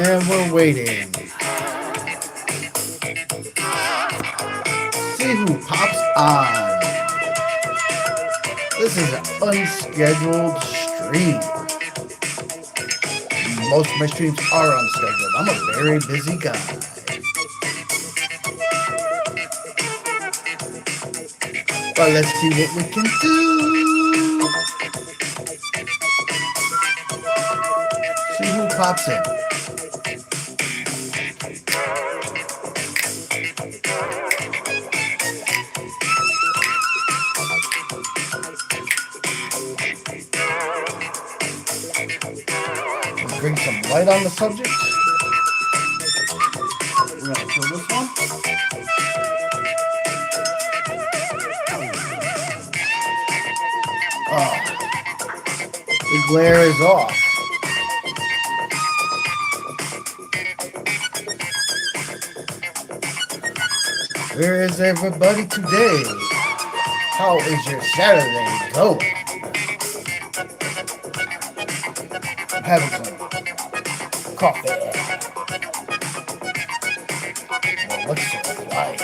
And we're waiting. See who pops on. This is an unscheduled stream. Most of my streams are unscheduled. I'm a very busy guy. But let's see what we can do. See who pops in. Bring some light on the subject. We're gonna kill this one. The glare is off. Where is everybody today? How is your Saturday going? I'm having some coffee. Well, what's your life?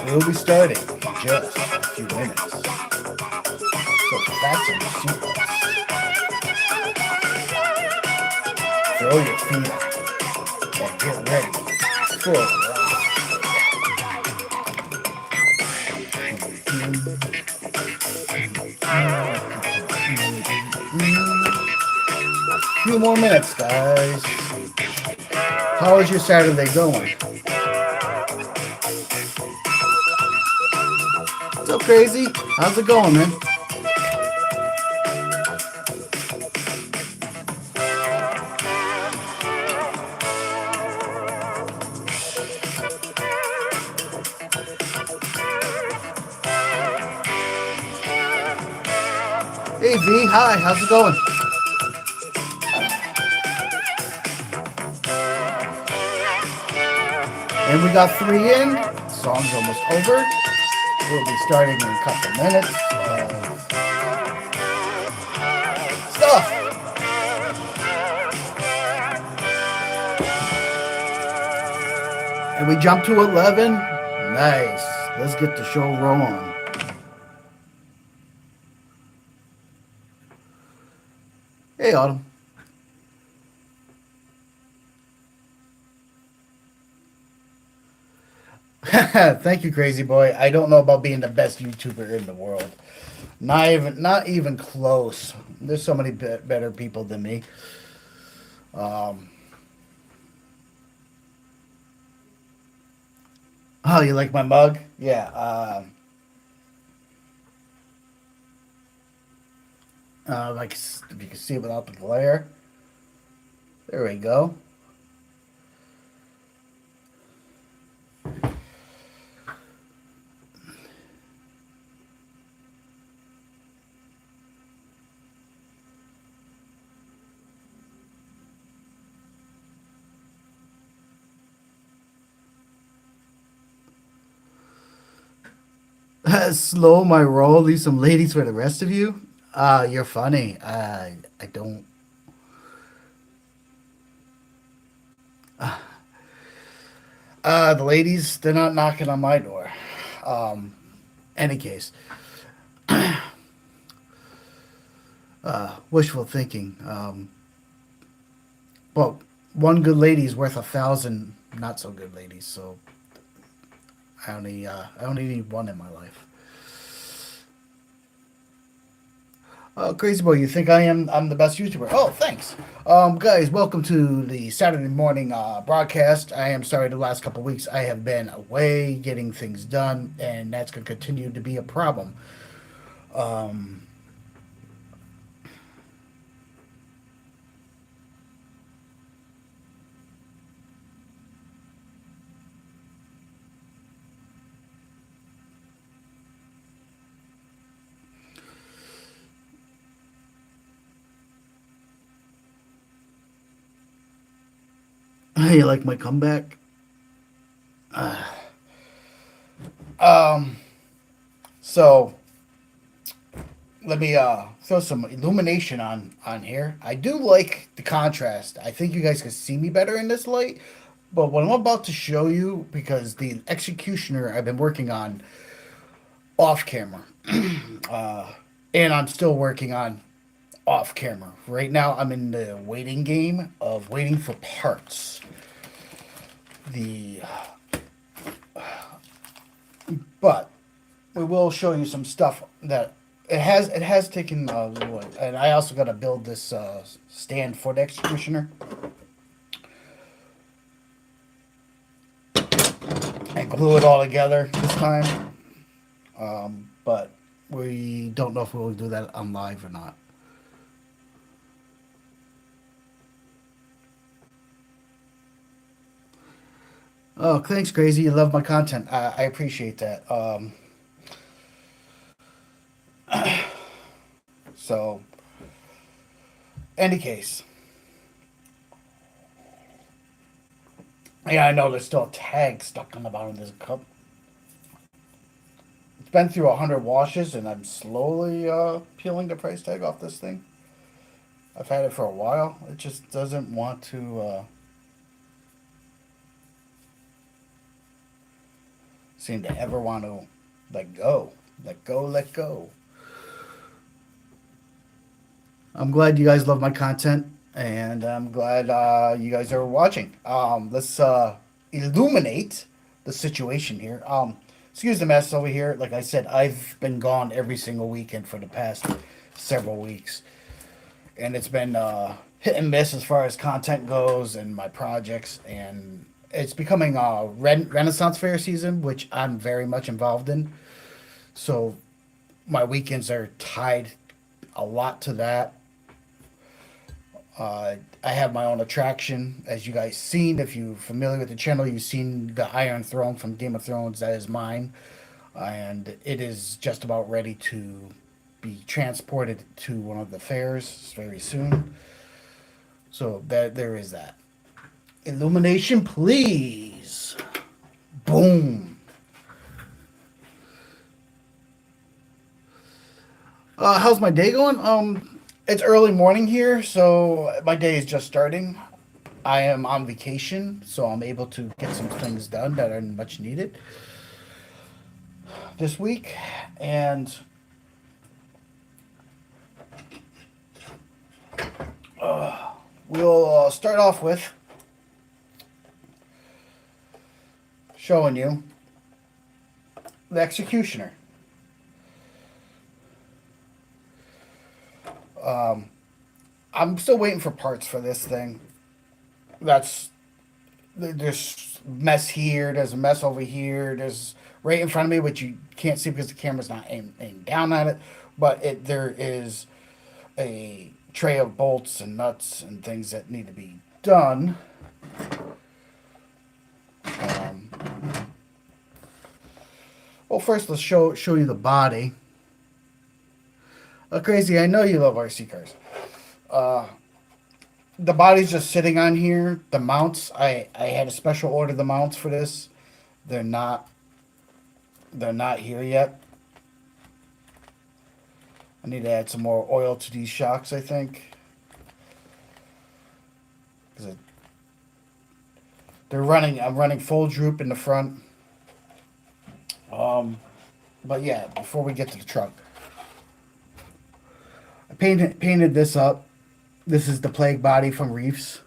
We'll be starting in just a few minutes. So fasten your seatbelts. Throw your feet up and get ready for a ride. A few more minutes, guys. How is your Saturday going? What's up, Crazy? How's it going, man? Hey, V. Hi. How's it going? And we got 3 in. The song's almost over. We'll be starting in a couple minutes. Stuff. And we jump to 11. Nice. Let's get the show rolling. Hey, Autumn. Thank you, Crazy Boy. I don't know about being the best YouTuber in the world. Not even close. There's so many better people than me. Oh, you like my mug? Yeah. Like if you can see it without the glare. There we go. Slow my roll, leave some ladies for the rest of you. You're funny. I don't. The ladies, they're not knocking on my door. Any case, wishful thinking. Well, one good lady is worth 1,000 not so good ladies. So I only need one in my life. Crazy Boy, you think I'm the best YouTuber? Oh, thanks. Guys, welcome to the Saturday morning broadcast. I am sorry the last couple weeks I have been away getting things done, and that's going to continue to be a problem. You like my comeback? Um, so let me throw some illumination on here. I do like the contrast. I think you guys can see me better in this light. But what I'm about to show you, because the executioner I've been working on off camera, uh, and I'm still working on off camera. Right now, I'm in the waiting game of waiting for parts. The but we will show you some stuff that it has taken a little, and I also got to build this stand for the executioner and glue it all together this time. But we don't know if we'll do that on live or not. Oh, thanks, Crazy. You love my content. I appreciate that. So, any case, yeah, I know there's still a tag stuck on the bottom of this cup. It's been through 100 washes, and I'm slowly peeling the price tag off this thing. I've had it for a while. It just doesn't want to seem to ever want to let go. Let go, let go. I'm glad you guys love my content, and I'm glad you guys are watching. Let's illuminate the situation here. Excuse the mess over here. Like I said, I've been gone every single weekend for the past several weeks, and it's been hit and miss as far as content goes and my projects. And it's becoming Renaissance Fair season, which I'm very much involved in. So my weekends are tied a lot to that. I have my own attraction, as you guys seen. If you're familiar with the channel, you've seen the Iron Throne from Game of Thrones. That is mine, and it is just about ready to be transported to one of the fairs very soon. So that there is that. Illumination, please. Boom. How's my day going? It's early morning here, so my day is just starting. I am on vacation, so I'm able to get some things done that are much needed this week. And we'll start off with showing you the executioner. I'm still waiting for parts for this thing. That's there's mess here. There's a mess over here. There's right in front of me, which you can't see because the camera's not aimed down at it. But there is a tray of bolts and nuts and things that need to be done. Well, first let's show you the body. Crazy, I know you love RC cars. The body's just sitting on here. The mounts, I had a special order the mounts for this. They're not here yet. I need to add some more oil to these shocks, I think. They're running. I'm running full droop in the front. But yeah, before we get to the truck, I painted this up. This is the plague body from Reefs.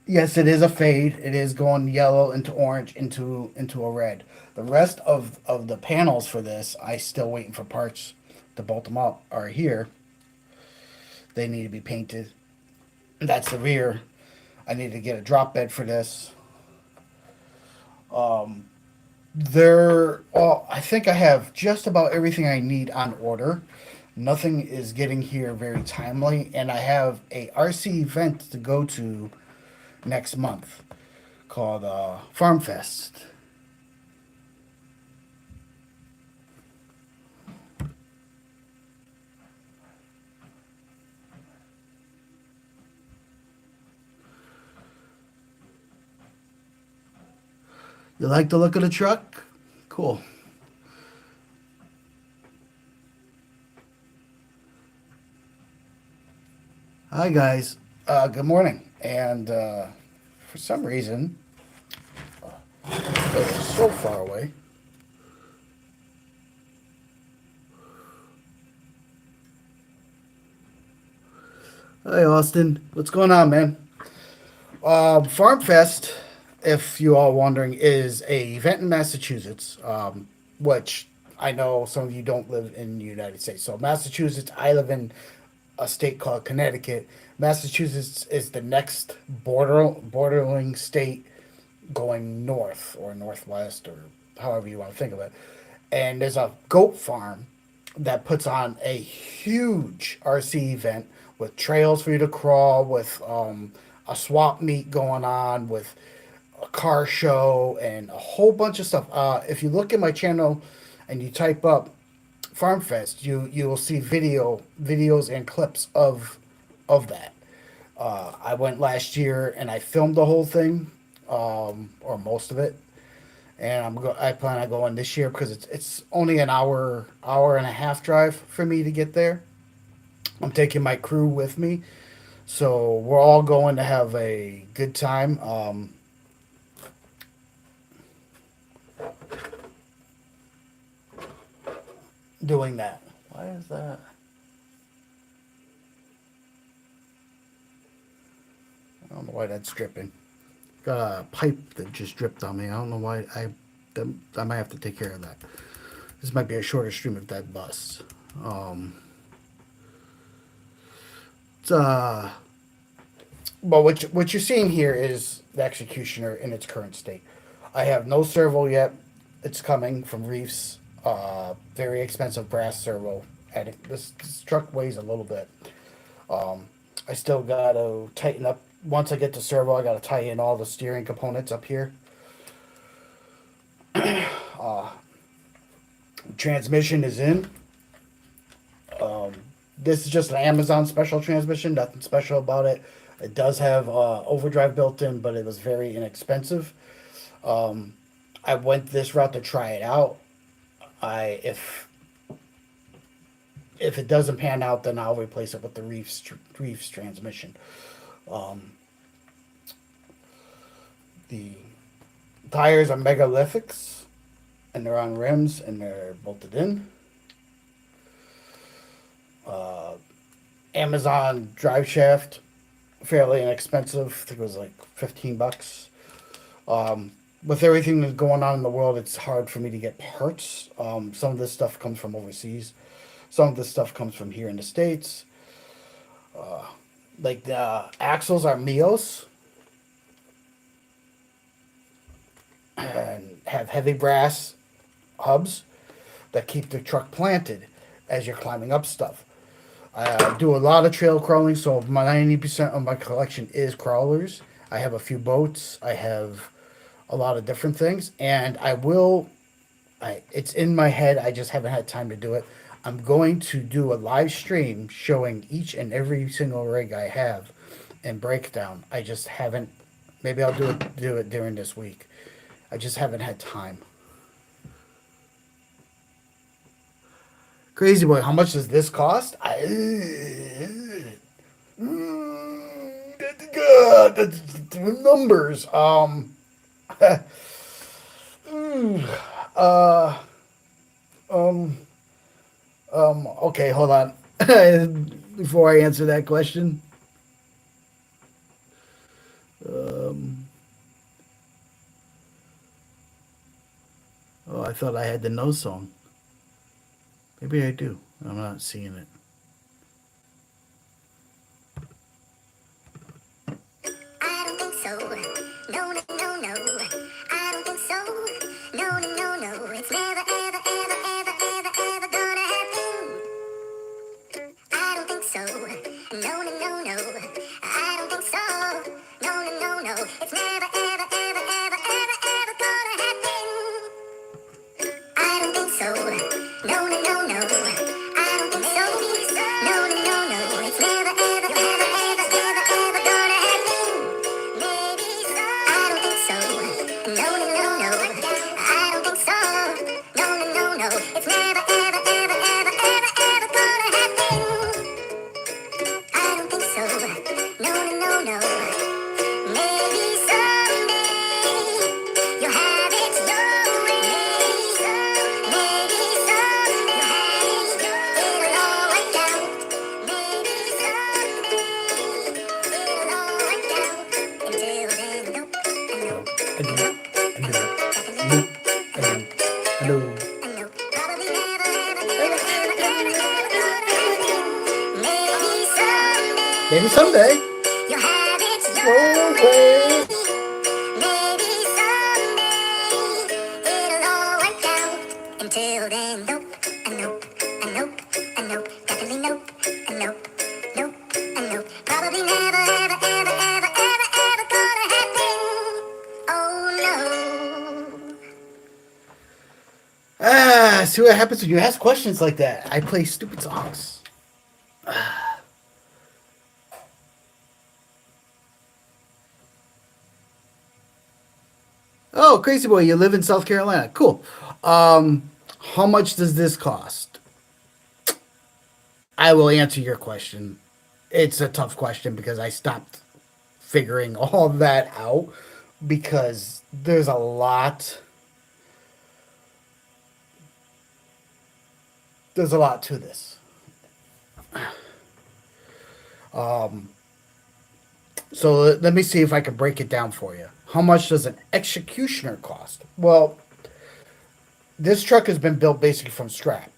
Yes, it is a fade. It is going yellow into orange into a red. The rest of the panels for this, I still waiting for parts to bolt them up, are here. They need to be painted. That's the rear. I need to get a drop bed for this. I think I have just about everything I need on order. Nothing is getting here very timely, and I have a RC event to go to next month called Farm Fest. You like the look of the truck? Cool. Hi, guys. Good morning. And for some reason, it was so far away. Hi, Austin. What's going on, man? Farm Fest, if you all wondering, is a event in Massachusetts, which I know some of you don't live in the United States. So Massachusetts, I live in a state called Connecticut. Massachusetts is the next bordering state going north or northwest or however you want to think of it. And there's a goat farm that puts on a huge RC event with trails for you to crawl, with a swap meet going on, with a car show, and a whole bunch of stuff. If you look at my channel and you type up Farm Fest, you will see videos and clips of that. I went last year and I filmed the whole thing, or most of it, and I plan on going this year because it's only an hour and a half drive for me to get there. I'm taking my crew with me, so we're all going to have a good time. Doing that. Why is that? I don't know why that's dripping. Got a pipe that just dripped on me. I don't know why. I might have to take care of that. This might be a shorter stream if that busts. It's But what you're seeing here is the executioner in its current state. I have no servo yet. It's coming from Reefs. Very expensive brass servo. And this truck weighs a little bit. I still got to tighten up. Once I get the servo, I got to tie in all the steering components up here. Transmission is in. This is just an Amazon special transmission. Nothing special about it. It does have overdrive built in, but it was very inexpensive. I went this route to try it out. I if it doesn't pan out, then I'll replace it with the Reefs transmission. The tires are megalithics, and they're on rims, and they're bolted in. Amazon drive shaft, fairly inexpensive. I think it was like $15. With everything that's going on in the world, it's hard for me to get parts. Some of this stuff comes from overseas. Some of this stuff comes from here in the States. Like the axles are Mios and have heavy brass hubs that keep the truck planted as you're climbing up stuff. I do a lot of trail crawling, so 90% of my collection is crawlers. I have a few boats. I have a lot of different things, and it's in my head. I just haven't had time to do it. I'm going to do a live stream showing each and every single rig I have and breakdown. I just haven't. Maybe I'll do it during this week. I just haven't had time. Crazy boy, how much does this cost? The numbers. uh, um, okay, hold on. Before I answer that question. Oh, I thought I had the no song. Maybe I do. I'm not seeing it. I don't think so. No, no, no, no. I don't think so. No, no, no, no. It's never, ever, ever, ever, ever, ever gonna happen. I don't think so. No, no, no, no. I don't think so. No, no, no, no. It's never, ever, ever, ever, ever, ever gonna happen. I don't think so. No, no, no, no. I don't think so. I knew it. I knew it. I knew. I knew. I knew. Probably never, ever, ever, ever, ever, ever gonna happen. Maybe Maybe someday someday. you'll have it Your your way. way. Maybe someday it'll all work out. Until then, nope, a nope, a nope, a nope, definitely nope, a nope, nope, a nope. Probably never, ever, ever, ever, ever, ever gonna happen. Oh no. Ah, see what happens when you ask questions like that. I play stupid songs. Oh, crazy boy, you live in South Carolina. Cool. How much does this cost? I will answer your question. It's a tough question because I stopped figuring all that out because there's a lot to this. So let me see if I can break it down for you. How much does an executioner cost? Well, this truck has been built basically from scratch.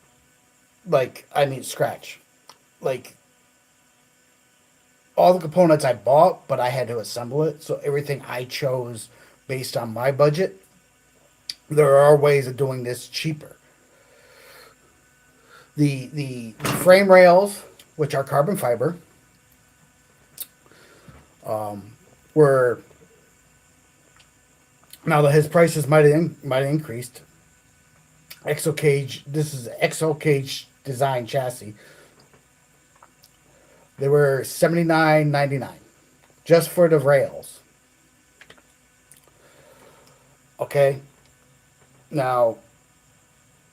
Scratch. Like all the components I bought, but I had to assemble it. So everything I chose based on my budget. There are ways of doing this cheaper. The frame rails, which are carbon fiber, were now that his prices might have increased. Exo cage. This is exo cage design chassis. They were $79.99 just for the rails. Okay, now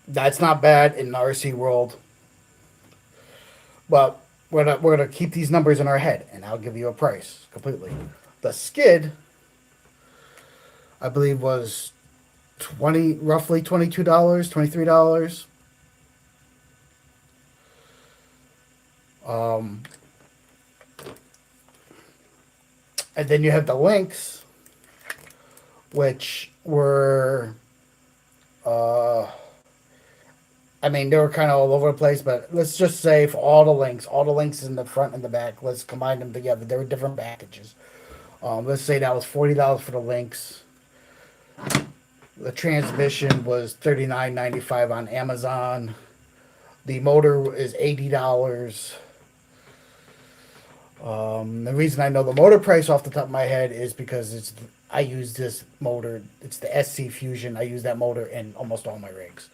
that's not bad in the RC world, but we're gonna keep these numbers in our head, and I'll give you a price completely. The skid, I believe, was roughly $22, $23. Um, and then you have the links, which were, they were kind of all over the place, but let's just say for all the links in the front and the back, let's combine them together. There were different packages. Let's say that was $40 for the links. The transmission was $39.95 on Amazon. The motor is $80. The reason I know the motor price off the top of my head is because I use this motor. It's the SC Fusion. I use that motor in almost all my rigs.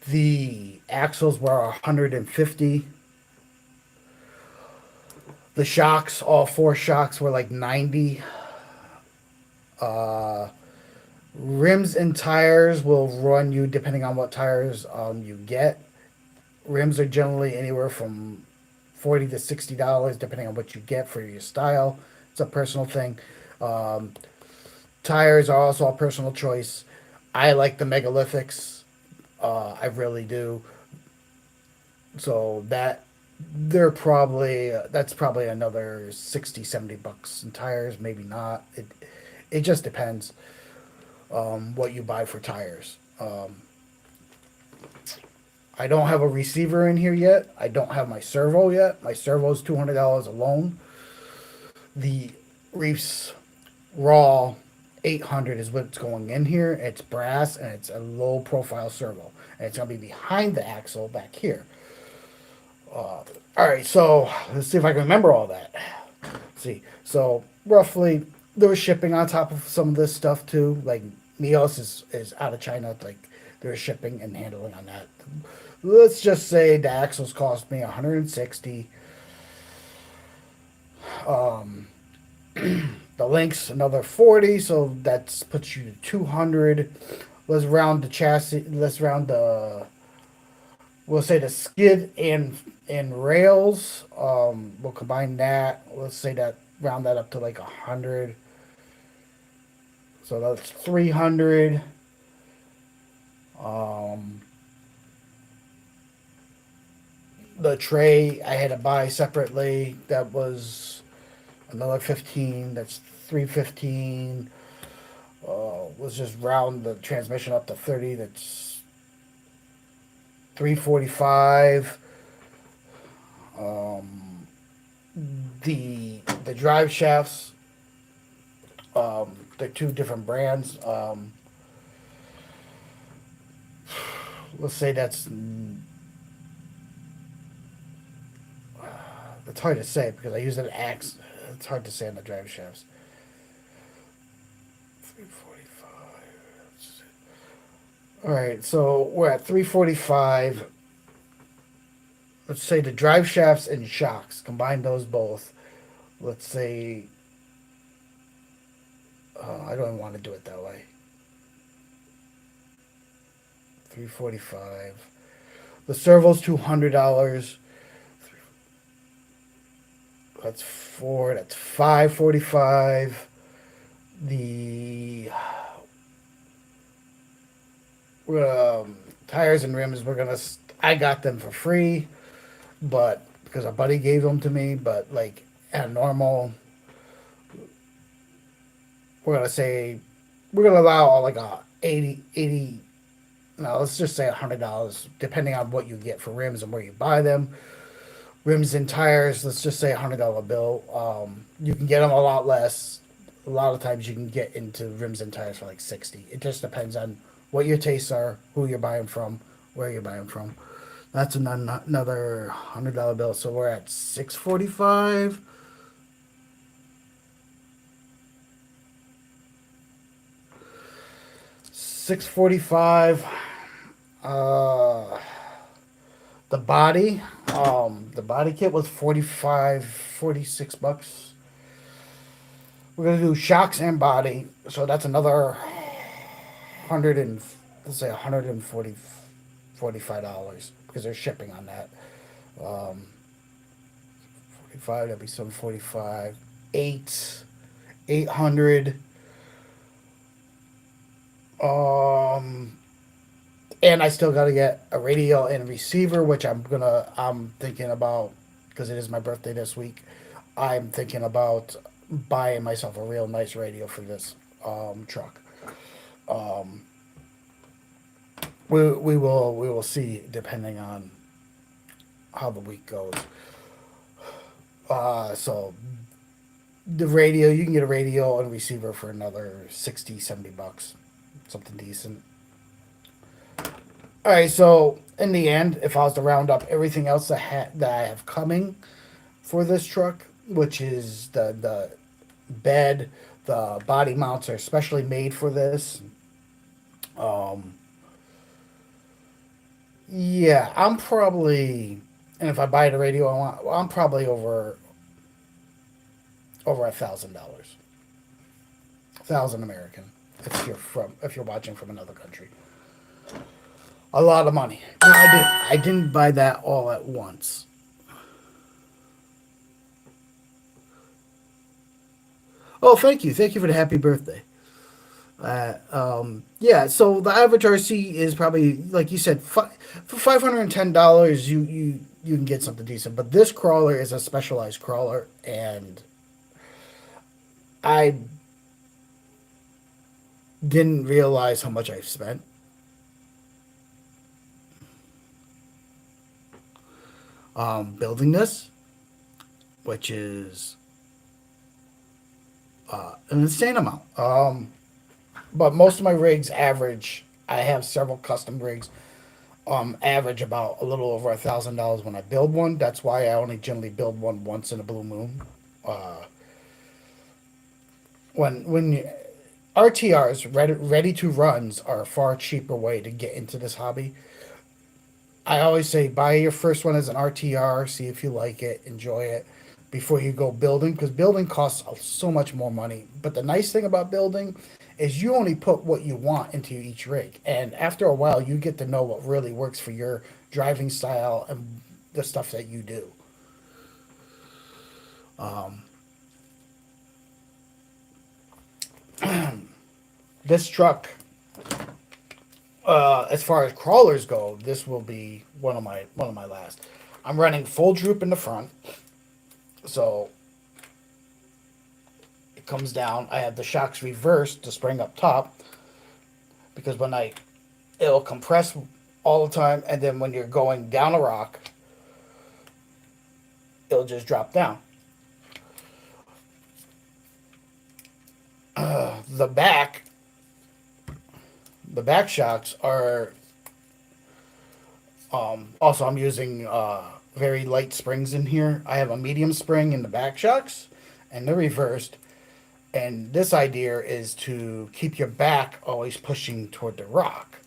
The axles were 150. The shocks, all four shocks, were like 90. Rims and tires will run you depending on what tires you get. Rims are generally anywhere from $40 to $60 depending on what you get for your style. It's a personal thing. Um, Tires are also a personal choice. I like the megalithics. I really do. So that's probably another 60 $70 in tires, maybe not. It just depends what you buy for tires. I don't have a receiver in here yet. I don't have my servo yet. My servo is $200 alone. The Reef's Raw 800 is what's going in here. It's brass and it's a low profile servo. And it's going to be behind the axle back here. All right, so let's see if I can remember all that. Let's see, so roughly there was shipping on top of some of this stuff too. Like Mios is out of China. Like there's shipping and handling on that. Let's just say the axles cost me 160. The links another 40, so that puts you to 200. Let's round the chassis. Let's round the. We'll say the skid and rails. We'll combine that. Let's say that round that up to like 100. So that's 300. The tray I had to buy separately. That was another 15. That's 315. Let's just round the transmission up to 30. That's 345. Um, the drive shafts, they're two different brands. Let's say it's hard to say because I use an axe. It's hard to say on the drive shafts. 345. All right, so we're at 345. Let's say the drive shafts and shocks, combine those both. Let's say, I don't want to do it that way. 345. The servo's $200. That's four. That's 545. The tires and rims, I got them for free, but because a buddy gave them to me. But like at a normal, we're gonna say we're gonna allow like a 80. No, let's just say $100, depending on what you get for rims and where you buy them. Rims and tires, let's just say $100 bill. You can get them a lot less. A lot of times you can get into rims and tires for like 60. It just depends on what your tastes are, who you're buying from, where you're buying from. That's another $100 bill. So we're at 645. $645. The body kit was 46 bucks. We're gonna do shocks and body, so that's another let's say $145 because there's shipping on that. 45, that'd be 745. 800. And I still got to get a radio and a receiver, which I'm thinking about because it is my birthday this week. I'm thinking about buying myself a real nice radio for this truck. We will see depending on how the week goes. So the radio, you can get a radio and a receiver for another 60, 70 bucks, something decent. All right, so in the end, if I was to round up everything else that I have coming for this truck, which is the bed, the body mounts are specially made for this. Yeah, I'm probably, and if I buy the radio I want, I'm probably over $1,000, 1,000 American. If you're watching from another country. A lot of money. No, I didn't buy that all at once. Oh, thank you. Thank you for the happy birthday. Yeah, so the average RC is probably, like you said, for $510, you can get something decent. But this crawler is a specialized crawler, and I didn't realize how much I've spent. Building this, which is an insane amount. But most of my rigs average. I have several custom rigs. Average about a little over $1,000 when I build one. That's why I only generally build one once in a blue moon. When RTRs ready to runs are a far cheaper way to get into this hobby. I always say buy your first one as an RTR, see if you like it, enjoy it before you go building, because building costs so much more money. But the nice thing about building is you only put what you want into each rig, and after a while you get to know what really works for your driving style and the stuff that you do. This truck, as far as crawlers go, this will be one of my last. I'm running full droop in the front, so comes down, I have the shocks reversed, the spring up top, because it'll compress all the time, and then when you're going down a rock, it'll just drop down. The back, the back shocks are also, I'm using very light springs in here. I have a medium spring in the back shocks, and they're reversed. And this idea is to keep your back always pushing toward the rock.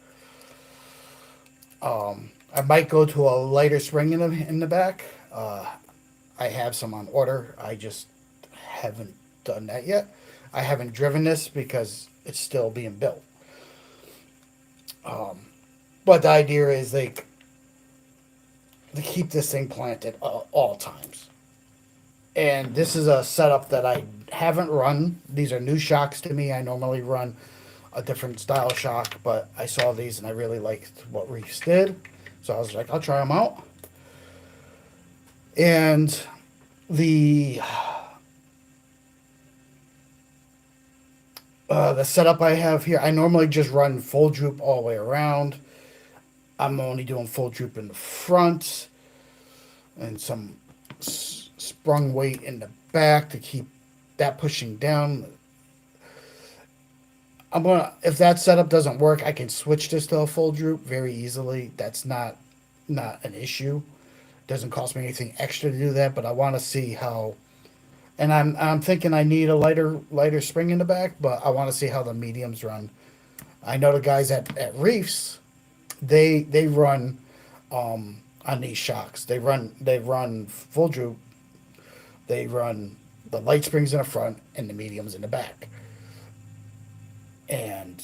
I might go to a lighter spring in the back. I have some on order. I just haven't done that yet. I haven't driven this because it's still being built. But the idea is like to keep this thing planted all times. And this is a setup that I haven't run. These are new shocks to me. I normally run a different style shock, but I saw these and I really liked what Reefs did. So I was like, I'll try them out. And the setup I have here, I normally just run full droop all the way around. I'm only doing full droop in the front and some sprung weight in the back to keep that pushing down. If that setup doesn't work, I can switch this to a full droop very easily. That's not an issue. It doesn't cost me anything extra to do that, but I want to see how. And I'm thinking I need a lighter spring in the back, but I want to see how the mediums run. I know the guys at Reefs, they run on these shocks. They run full droop. They run the light springs in the front and the mediums in the back. And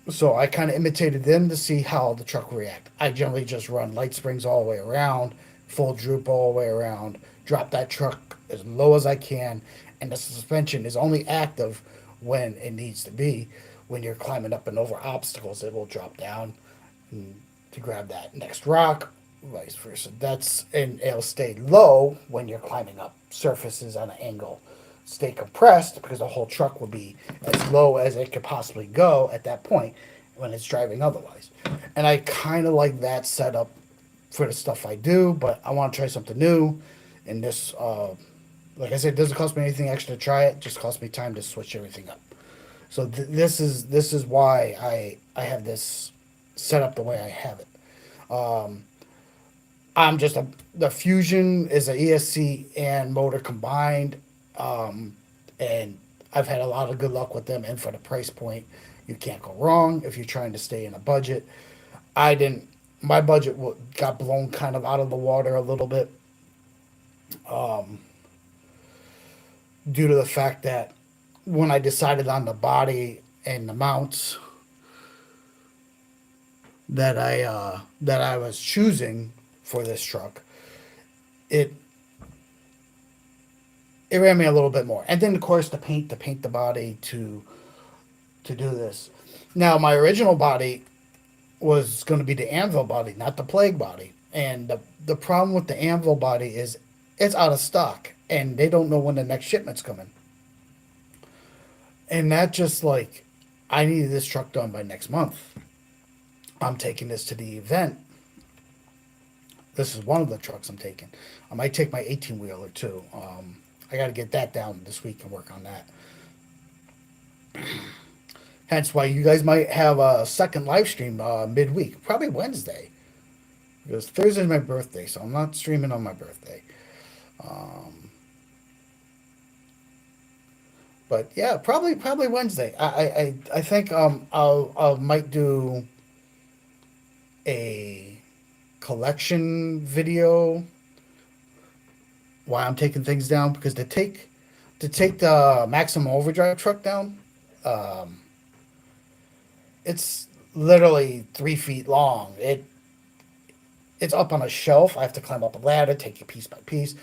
so I kind of imitated them to see how the truck will react. I generally just run light springs all the way around, full droop all the way around, drop that truck as low as I can, and the suspension is only active when it needs to be. When you're climbing up and over obstacles, it will drop down to grab that next rock, vice versa. And it'll stay low when you're climbing up surfaces on an angle. Stay compressed because the whole truck will be as low as it could possibly go at that point when it's driving otherwise. And I kind of like that setup for the stuff I do, but I want to try something new. And this, like I said, it doesn't cost me anything extra to try it. It just costs me time to switch everything up. So this is why I have this set up the way I have it. I'm just the Fusion is an ESC and motor combined. And I've had a lot of good luck with them, and for the price point, you can't go wrong if you're trying to stay in a budget. My budget got blown kind of out of the water a little bit, due to the fact that when I decided on the body and the mounts that I was choosing for this truck, it ran me a little bit more. And then of course to paint the body to do this. Now my original body was going to be the anvil body, not the plague body. And the problem with the anvil body is it's out of stock and they don't know when the next shipment's coming. And that just like, I needed this truck done by next month. I'm taking this to the event. This is one of the trucks I'm taking. I might take my 18-wheeler too. I got to get that down this week and work on that. Hence why you guys might have a second live stream midweek, probably Wednesday. Because Thursday's my birthday, so I'm not streaming on my birthday. But yeah, probably Wednesday. I think I might do a collection video while I'm taking things down, because to take the Maximum Overdrive truck down, it's literally 3 feet long. It's up on a shelf. I have to climb up a ladder, take it piece by piece.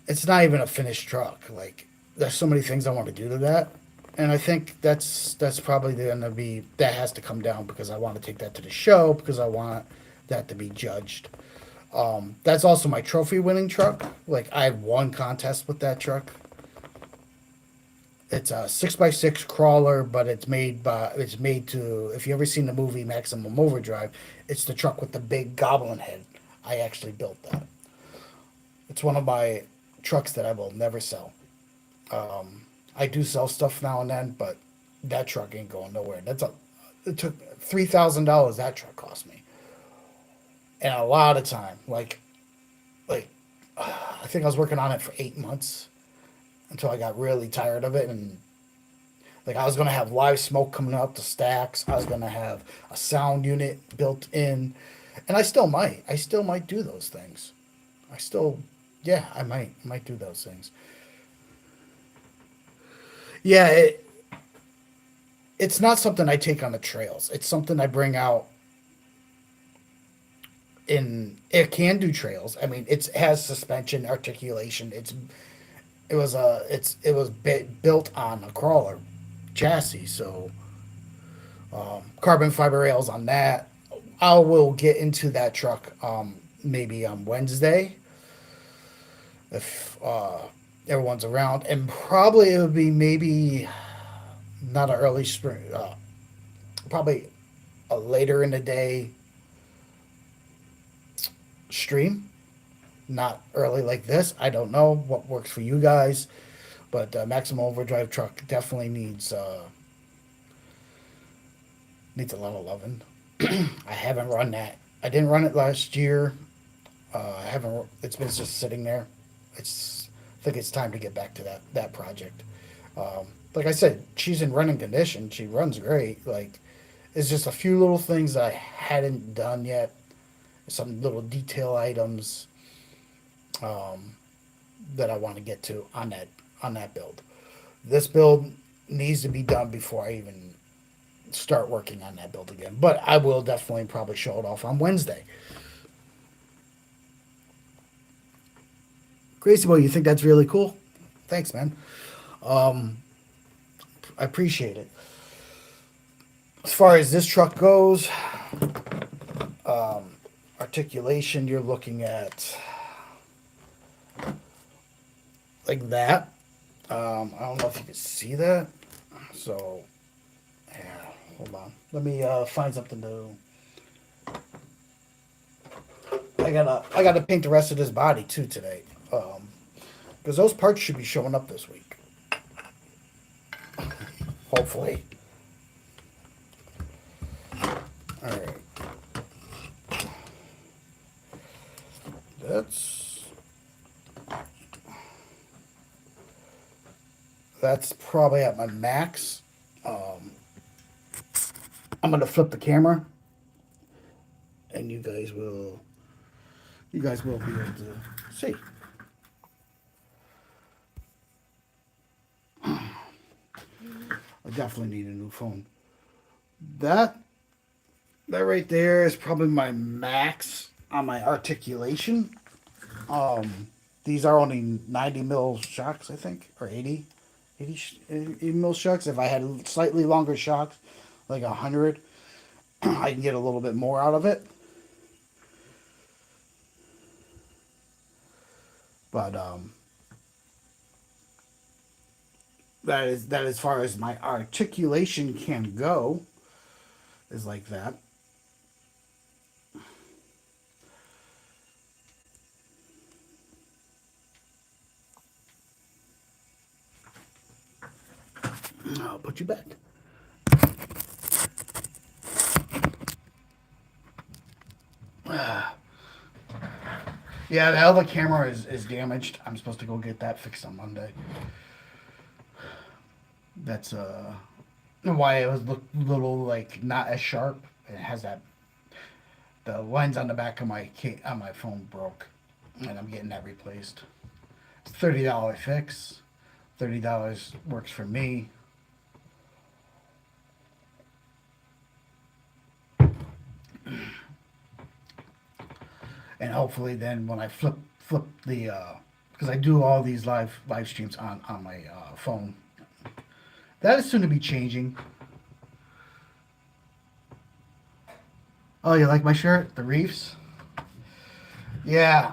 It's not even a finished truck. Like, there's so many things I want to do to that. And I think that's probably going to be, that has to come down, because I want to take that to the show, because I want that to be judged. That's also my trophy winning truck. Like I've won contests with that truck. It's a 6x6 crawler, but it's made to. If you ever seen the movie Maximum Overdrive, it's the truck with the big goblin head. I actually built that. It's one of my trucks that I will never sell. I do sell stuff now and then, but that truck ain't going nowhere. It took $3,000 that truck cost me, and a lot of time. Like I think I was working on it for 8 months until I got really tired of it. And like I was gonna have live smoke coming out the stacks. I was gonna have a sound unit built in, and I still might. I still might do those things. I still, yeah, I might do those things. Yeah, it's not something I take on the trails. It's something I bring out in. It can do trails. I mean, it has suspension, articulation. Built on a crawler chassis, so carbon fiber rails on that. I will get into that truck maybe on Wednesday if everyone's around, and probably it would be maybe not an early spring, probably a later in the day stream, not early like this. I don't know what works for you guys, but Maximum Overdrive truck definitely needs a lot of loving. I haven't run that. I didn't run it last year. I haven't. It's been just sitting there. I think it's time to get back to that project. Like I said, she's in running condition. She runs great. Like it's just a few little things that I hadn't done yet. Some little detail items um, that I want to get to on that build. This build needs to be done before I even start working on that build again. But I will definitely probably show it off on Wednesday. Crazy Boy, you think that's really cool? Thanks, man. Um, I appreciate it. As far as this truck goes, articulation, you're looking at like that. I don't know if you can see that. So, yeah, hold on. Let me find something to. I gotta paint the rest of this body too today. Because those parts should be showing up this week. Hopefully. All right. That's that's probably at my max. I'm gonna flip the camera, and you guys will be able to see. I definitely need a new phone. That that right there is probably my max on my articulation. These are only 90 mil shocks, I think, or 80 mil shocks. If I had slightly longer shocks, like 100, I can get a little bit more out of it. But that is as far as my articulation can go. Is like that. I'll put you back. Yeah, the other camera is damaged. I'm supposed to go get that fixed on Monday. That's why it was look little like not as sharp. It has that the lens on the back of my phone broke, and I'm getting that replaced. It's $30 fix. $30 works for me. And hopefully then when I flip the because I do all these live streams on my phone. That is soon to be changing. Oh, you like my shirt? The Reefs? Yeah,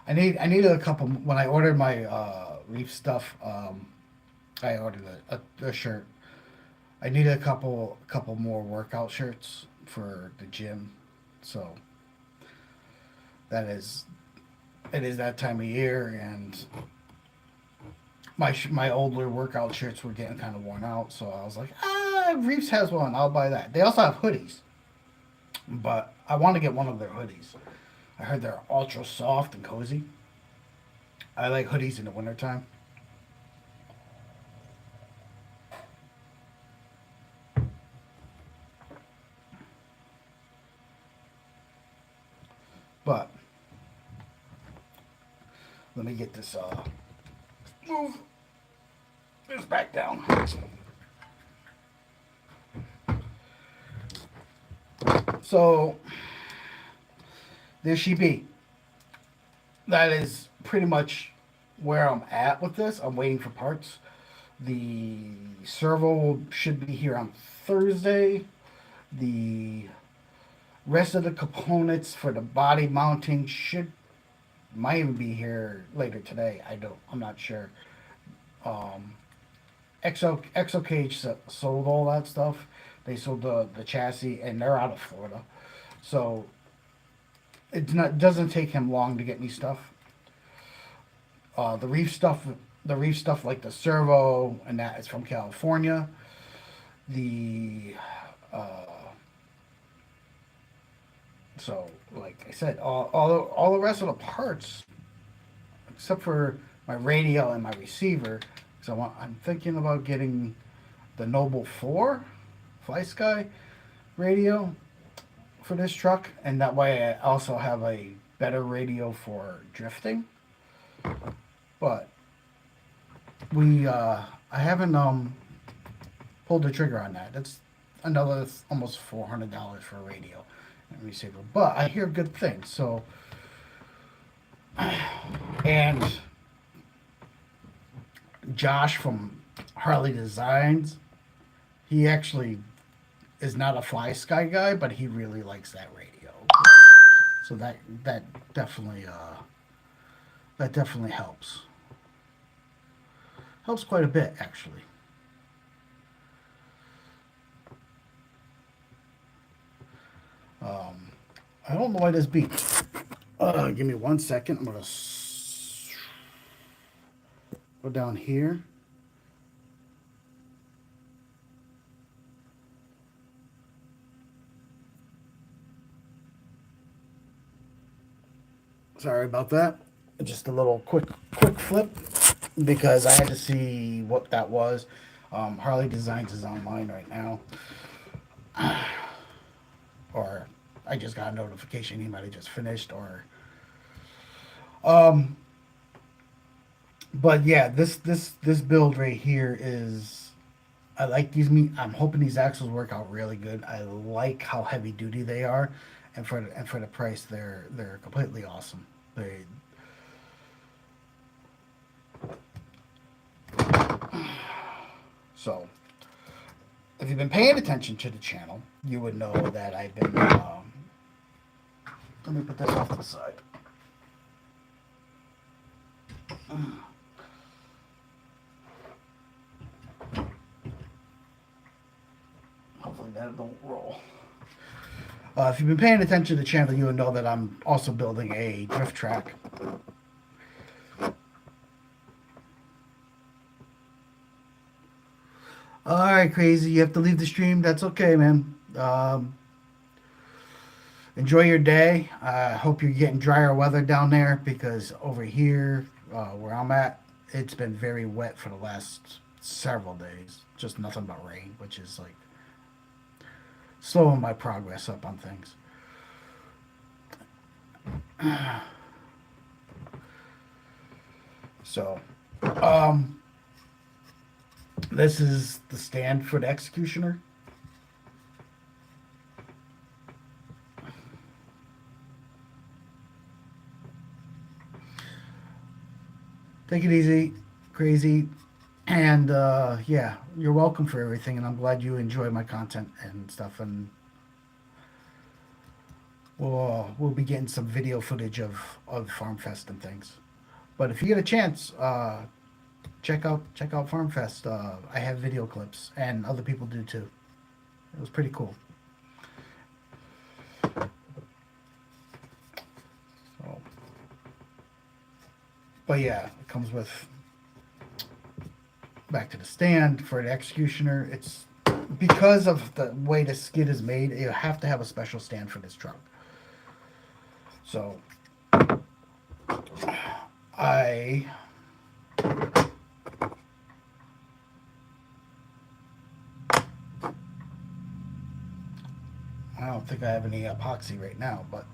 I needed a couple when I ordered my reef stuff. I ordered a shirt. I needed a couple more workout shirts for the gym, so that is it is that time of year, and my older workout shirts were getting kind of worn out. So I was like, Reefs has one. I'll buy that. They also have hoodies, but I want to get one of their hoodies. I heard they're ultra soft and cozy. I like hoodies in the wintertime. But let me get this move this back down. So there she be. That is pretty much where I'm at with this. I'm waiting for parts. The servo should be here on Thursday. The rest of the components for the body mounting should might even be here later today. I'm not sure. Um, Exo Cage sold all that stuff. They sold the chassis, and they're out of Florida, so it doesn't take him long to get me stuff. The reef stuff like the servo and that is from California. The uh, so like I said, all the rest of the parts except for my radio and my receiver. So I'm thinking about getting the Noble 4 Fly Sky radio for this truck, and that way I also have a better radio for drifting. But I haven't pulled the trigger on that. That's another almost $400 for a radio and receiver. But I hear good things. So and Josh from Harley Designs, he actually is not a Fly Sky guy, but he really likes that radio. So that definitely that definitely helps. Helps quite a bit actually. Um, I don't know why this beeps. Give me 1 second. I'm gonna go down here. Sorry about that. Just a little quick flip because I had to see what that was. Harley Designs is online right now, or I just got a notification he might have just finished, or um. But yeah, this build right here is. I like these. I'm hoping these axles work out really good. I like how heavy duty they are, and for the price, they're completely awesome. They so if you've been paying attention to the channel, you would know that I've been. Let me put this off to the side. Hopefully that don't roll. If you've been paying attention to the channel, you would know that I'm also building a drift track. All right, crazy. You have to leave the stream. That's okay, man. Enjoy your day. I hope you're getting drier weather down there because over here, where I'm at, it's been very wet for the last several days. Just nothing but rain, which is like slowing my progress up on things. So, um, this is the stand for the executioner. Take it easy, crazy. And yeah, you're welcome for everything. And I'm glad you enjoy my content and stuff. And we'll be getting some video footage of Farm Fest and things. But if you get a chance, check out Farm Fest. I have video clips, and other people do too. It was pretty cool. So, but yeah, it comes with back to the stand for an executioner. It's because of the way the skid is made. You have to have a special stand for this truck. So I I don't think I have any epoxy right now, but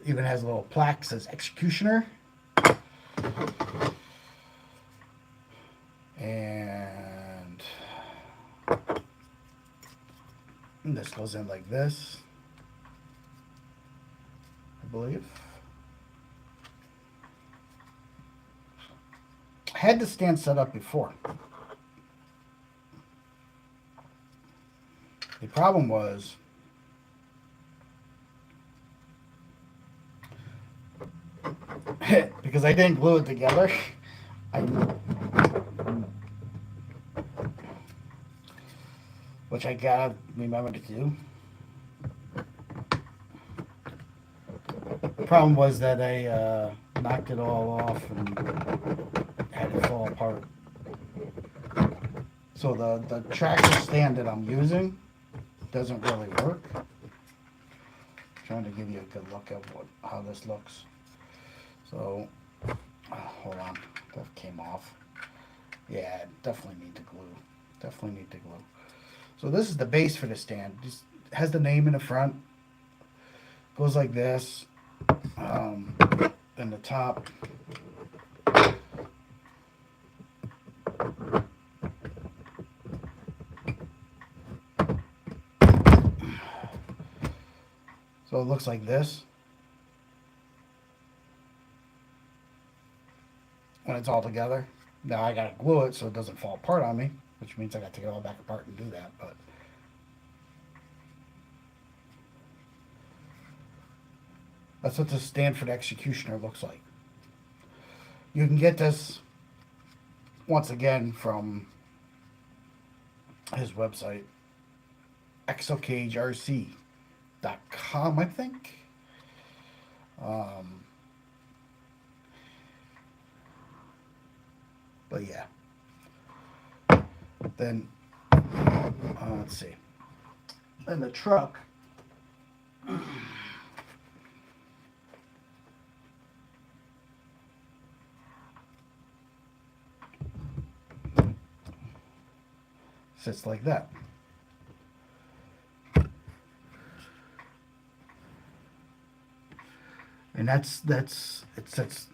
even has a little plaque says executioner. And this goes in like this, I believe. I had the stand set up before. The problem was because I didn't glue it together. I, which I gotta remember to do. The problem was that I knocked it all off and had it fall apart. So the tractor stand that I'm using doesn't really work. Trying to give you a good look at how this looks. So, hold on, that came off. Yeah, definitely need to glue. Definitely need to glue. So this is the base for the stand. Just has the name in the front. Goes like this. Then the top. So it looks like this. When it's all together. Now I gotta glue it so it doesn't fall apart on me, which means I gotta take it all back apart and do that, but that's what the Stanford Executioner looks like. You can get this once again from his website, exocagerc.com, I think. But yeah. Then, let's see. Then the truck. Sits like that. And that's it sits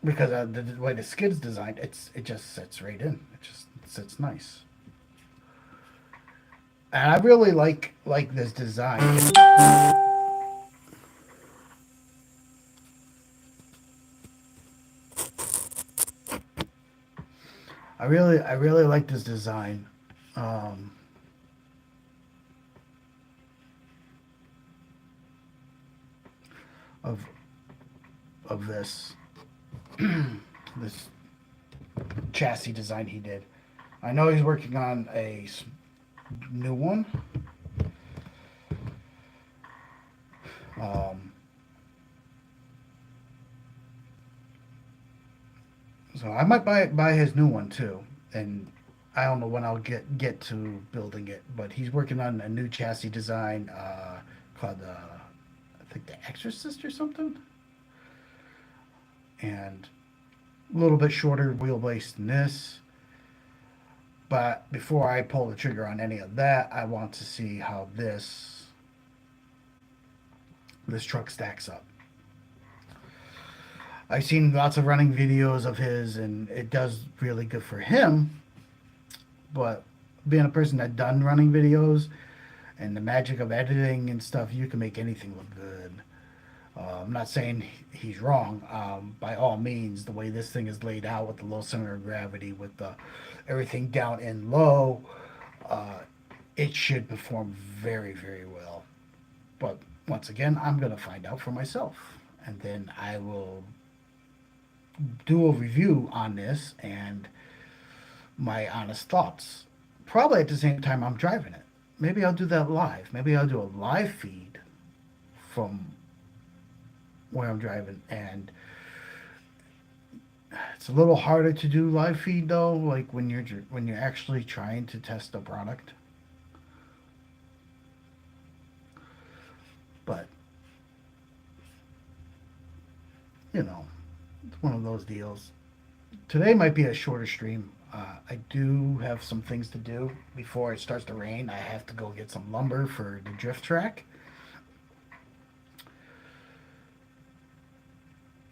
because the way the skid's designed, it just sits right in. It just sits nice. And I really like this design. I really like this design. Um, of of this this chassis design he did. I know he's working on a new one. Um, so I might buy his new one too, and I don't know when I'll get to building it, but he's working on a new chassis design called I think the Exorcist or something, and a little bit shorter wheelbase than this. But before I pull the trigger on any of that, I want to see how this truck stacks up. I've seen lots of running videos of his, and it does really good for him. But being a person that done running videos and the magic of editing and stuff, you can make anything look good. I'm not saying he's wrong. By all means, the way this thing is laid out with the low center of gravity, with the everything down and low, it should perform very, very well. But once again, I'm going to find out for myself. And then I will do a review on this and my honest thoughts. Probably at the same time I'm driving it. Maybe I'll do that live. Maybe I'll do a live feed from where I'm driving. And it's a little harder to do live feed though, like when you're actually trying to test a product. But you know, it's one of those deals. Today might be a shorter stream. I do have some things to do before it starts to rain. I have to go get some lumber for the drift track.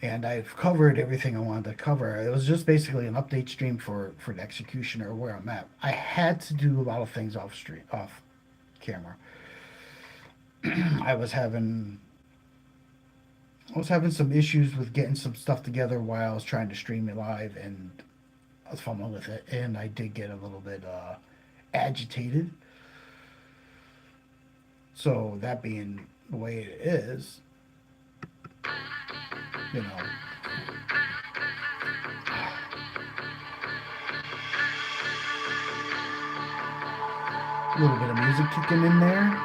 And I've covered everything I wanted to cover. It was just basically an update stream for the executioner where I'm at. I had to do a lot of things off camera. I was having some issues with getting some stuff together while I was trying to stream it live, and I was fumbling with it, and I did get a little bit agitated. So that being the way it is, you know, a little bit of music kicking in there.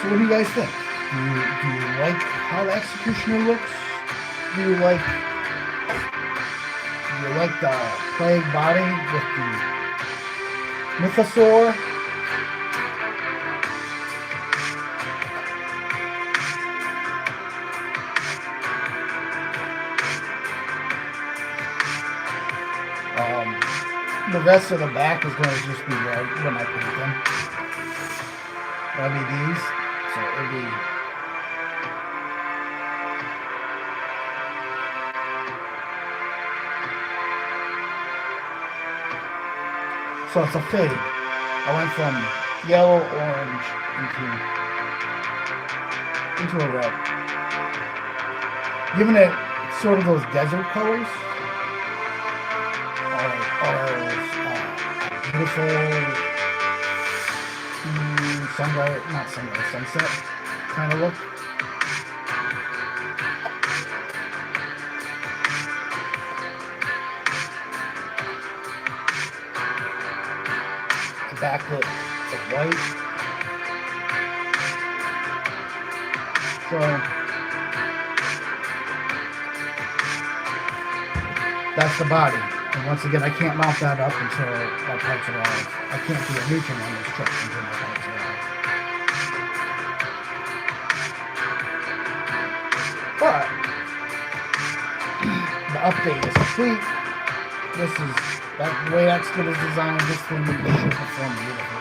So what do you guys think? Do you like how the executioner looks? Do you like the plague body with the mythosaur? The rest of the back is going to just be red when I paint them. LEDs, so it'll be. So it's a fade. I went from yellow, orange into a red, giving it sort of those desert colors. Beautiful sunset kind of look. The backlit of white. So that's the body. And once again, I can't mount that up until my parts arrive. I can't do anything on this truck until my parts arrive. But the update is complete. This is the way that's good is designed. This thing should perform beautifully.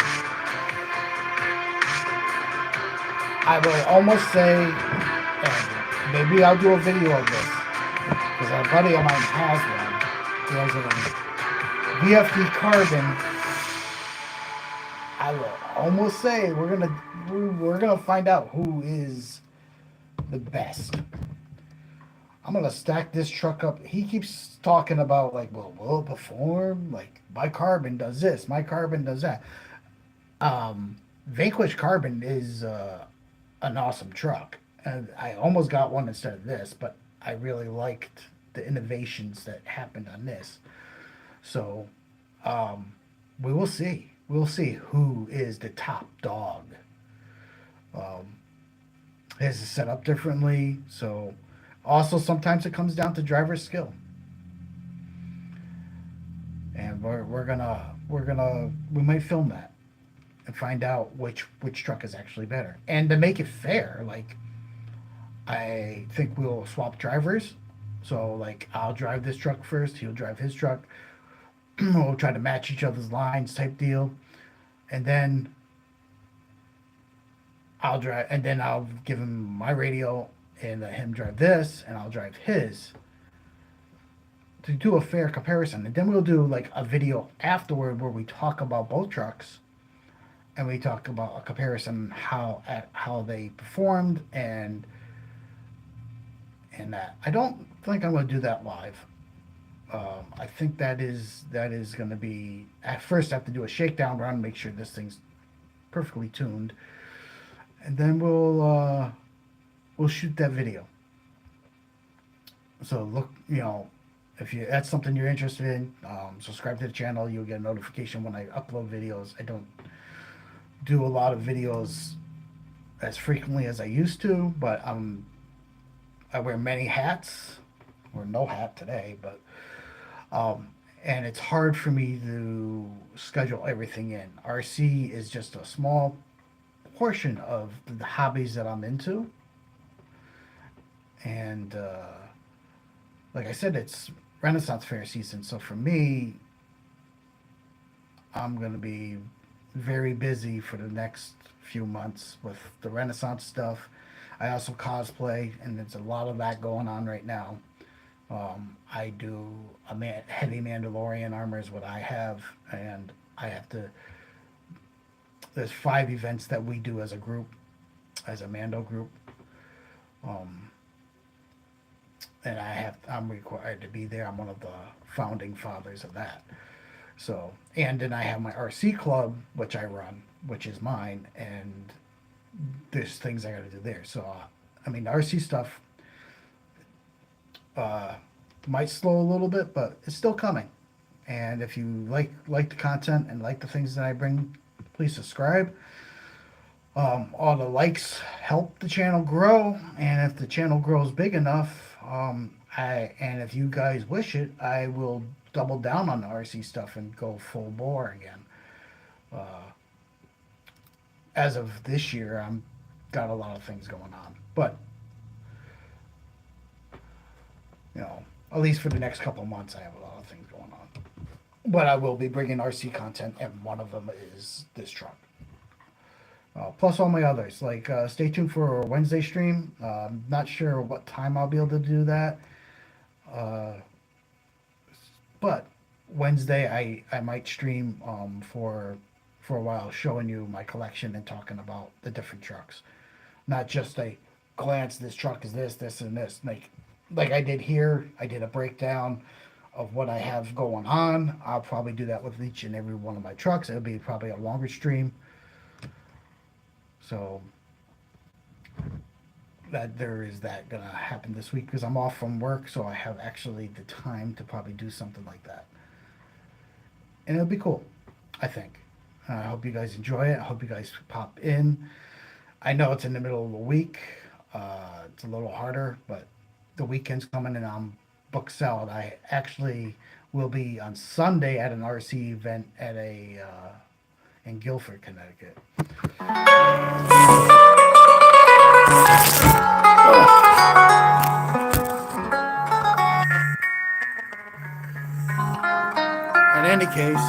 I would almost say, and maybe I'll do a video of this because a buddy of mine has one. There's a VFD carbon. I will almost say we're gonna find out who is the best. I'm gonna stack this truck up. He keeps talking about like, well, will it perform? Like my carbon does this, my carbon does that. Vanquish Carbon is an awesome truck, and I almost got one instead of this, but I really liked the innovations that happened on this. So we will see. We'll see who is the top dog. His is set up differently, so also sometimes it comes down to driver skill. And we might film that and find out which truck is actually better. And to make it fair, like I think we'll swap drivers. So, like, I'll drive this truck first, he'll drive his truck. We'll try to match each other's lines type deal. And then I'll give him my radio and let him drive this, and I'll drive his to do a fair comparison. And then we'll do, like, a video afterward where we talk about both trucks and we talk about a comparison how they performed and that. I don't think I'm going to do that live. I think that is going to be, at first I have to do a shakedown run, make sure this thing's perfectly tuned, and then we'll shoot that video. So look, if you that's something you're interested in, subscribe to the channel. You'll get a notification when I upload videos. I don't do a lot of videos as frequently as I used to, but I wear many hats, or no hat today, but um, and it's hard for me to schedule everything in. RC is just a small portion of the hobbies that I'm into, and like I said, it's Renaissance Fair season, so for me, I'm gonna be very busy for the next few months with the Renaissance stuff. I also cosplay, and there's a lot of that going on right now. I do heavy Mandalorian armor is what I have, and I have to. There's 5 events that we do as a group, as a Mando group, um, and I'm required to be there. I'm one of the founding fathers of that. So, and then I have my RC club, which I run, which is mine, and there's things I got to do there. So, I mean, the RC stuff uh, might slow a little bit, but it's still coming. And if you like the content and like the things that I bring, please subscribe. All the likes help the channel grow, and if the channel grows big enough, and if you guys wish it, I will double down on the RC stuff and go full bore again. As of this year, I'm got a lot of things going on, but at least for the next couple of months, I have a lot of things going on. But I will be bringing RC content, and one of them is this truck. Plus all my others. Like, stay tuned for a Wednesday stream. Not sure what time I'll be able to do that. But Wednesday, I might stream for a while, showing you my collection and talking about the different trucks. Not just a glance, this truck is this, and this. Like I did here, I did a breakdown of what I have going on. I'll probably do that with each and every one of my trucks. It'll be probably a longer stream. So that there is that gonna happen this week because I'm off from work, so I have actually the time to probably do something like that. And it'll be cool, I think. I hope you guys enjoy it. I hope you guys pop in. I know it's in the middle of the week. It's a little harder, but the weekend's coming and I'm booked out. I actually will be on Sunday at an RC event at in Guilford, Connecticut. In any case,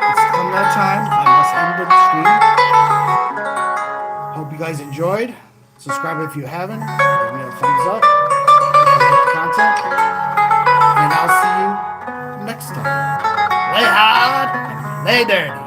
it's come that time. I must end the stream. Hope you guys enjoyed. Subscribe if you haven't. Give me a thumbs up if you like the content. And I'll see you next time. Lay hard and lay dirty.